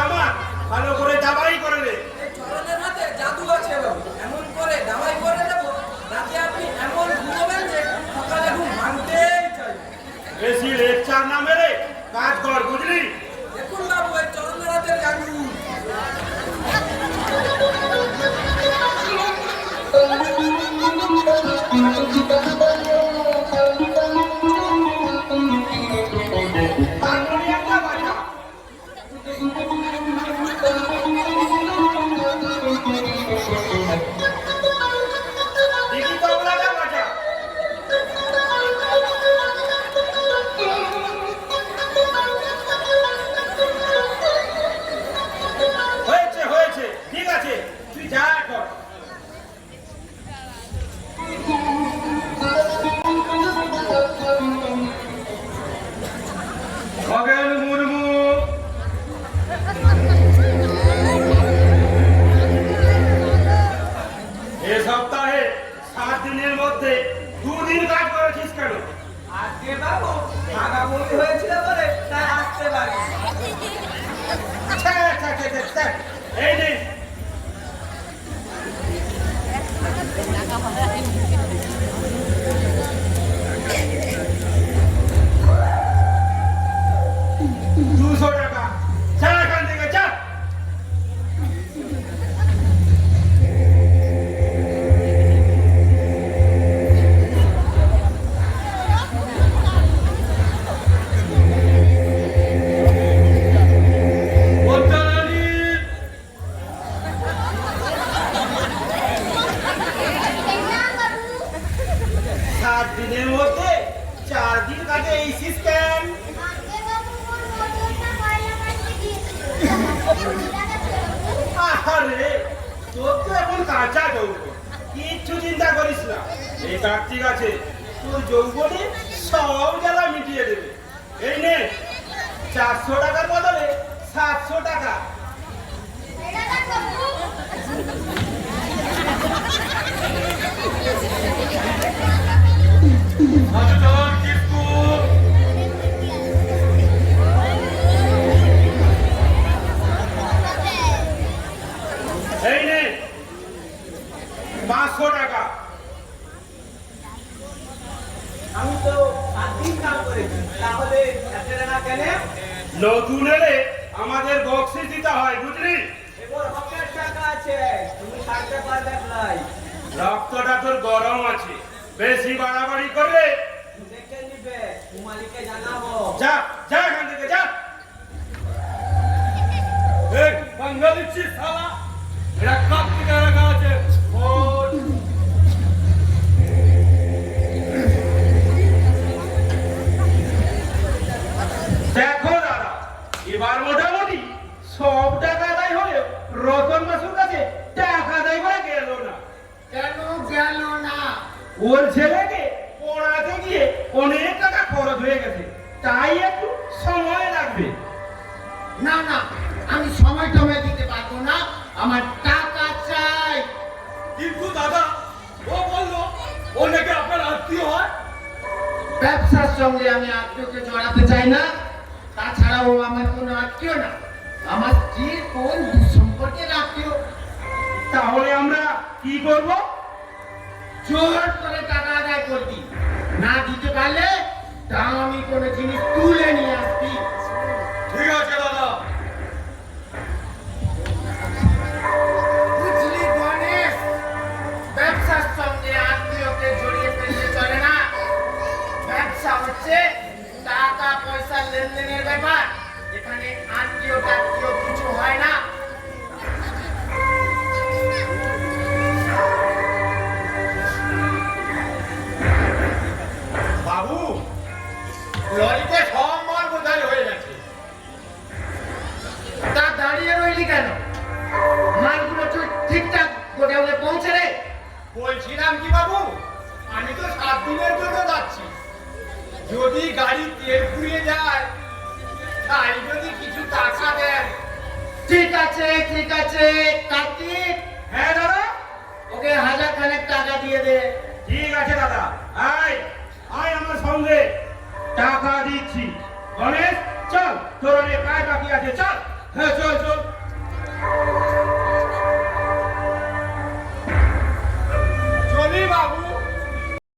আমার ভালো করে দাবাই করে দে। এই চরণের হাতে জাদু আছে বাবু, এমন করে দাবাই করে দেবো রাতে আপনি এমন ঘুমোবেন যে সকালে ঘুম ভাঙতেই চাই। বেশি লেকচার না মেরে কাজ কর, বুঝলি? দেখুন বাবু এই চরণের হাতের জাদু। হারমোনিয়ামটা বাজা। দেখি তবলাটা বাজা। হয়েছে হয়েছে, ঠিক আছে, তুই যা কর। খগেন মুর্মু, এ সপ্তাহে 7 দিনের মধ্যে 2 দিন কাজ করেছিস কেন? আজকে বাবু আগা বমি হয়েছিল বলে তাই আসতে পারি। এই নে, $200। যা এখান থেকে যা। বর্তমানে 7 দিনের মধ্যে 4 দিন কাজে এই সিস্টেম। আরে তোর তো এখন কাঁচা যৌবন, কিচ্ছু চিন্তা করিস না। এই কার্তিক আছে তোর যৌবনে সব জ্বালা মিটিয়ে দেবে। এই নে 400 টাকার বদলে 700 টাকা। এই নে 500 টাকা। আমি তো 7 দিন কাজ করেছি, তাহলে এত টাকা কেন? নতুন এলে আমাদের বক্সিস দিতে হয়, বুঝলি? এবার হকের টাকা আছে, তুমি ছাড়তে পারবে নাই। রক্তটা তোর গরম আছে, বেশি বাড়াবাড়ি করলে দেখে নিবে, মালিককে জানাবো। যা যা এখান থেকে যা। এই বাংলা দিচ্ছিস শালা, এটা কার্তিক রাখা আছে। ওই দেখো দাদা, এবার মোটামুটি সব টাকা আদায় হলেও রতন মাসুর কাছে টাকা আদায় করা গেল না। কেন গেল না? ওর ছেলেকে পড়াতে গিয়ে অনেক টাকা খরচ হয়ে গেছে, তাই একটু সময় লাগবে। না না, আমি সময় টময় দিতে পারবো না, আমার টাকা চাই। কিন্তু দাদা, ও বললো ও নাকি আপনার আত্মীয় হয়। ব্যবসার সঙ্গে আমি আত্মীয়কে জড়াতে চাই না, তাছাড়া ও আমার কোনো আত্মীয় না, আমার স্ত্রীর কোন সম্পর্কের আত্মীয়। তাহলে আমরা কি করব? জোর করে টাকা আদায় করবি, না দিতে পারলে দামি কোনো জিনিস তুলে নিয়ে আসবি। ঠিক আছে দাদা। বুঝলি গণেশ, ব্যবসার সঙ্গে আত্মীয়কে জড়িয়ে ফেলতে চলে না। ব্যবসা হচ্ছে টাকা পয়সা লেনদেনের ব্যাপার, এখানে আত্মীয় টাত্মীয় কিছু হয় না। বাবু, লরিতে সব মাল বোঝাই হয়ে গেছে। তা দাঁড়িয়ে রইলি কেন? মালগুলো তুই ঠিকঠাক গোডাউনে পৌঁছে রে। বলছিলাম কি বাবু, আমি তো 7 দিনের জন্য যাচ্ছি, যদি গাড়ি তেল ফুরিয়ে যায় তাই যদি কিছু টাকা দেন। ঠিক আছে ঠিক আছে কার্তিক, হ্যাঁ দাদা, ওকে 1000 খানেক টাকা দিয়ে দে। ঠিক আছে দাদা, আয় আয় আমার সঙ্গে, টাকা দিচ্ছি। গণেশ চল, তোর অনেক কাজ বাকি আছে, চল। হ্যাঁ চল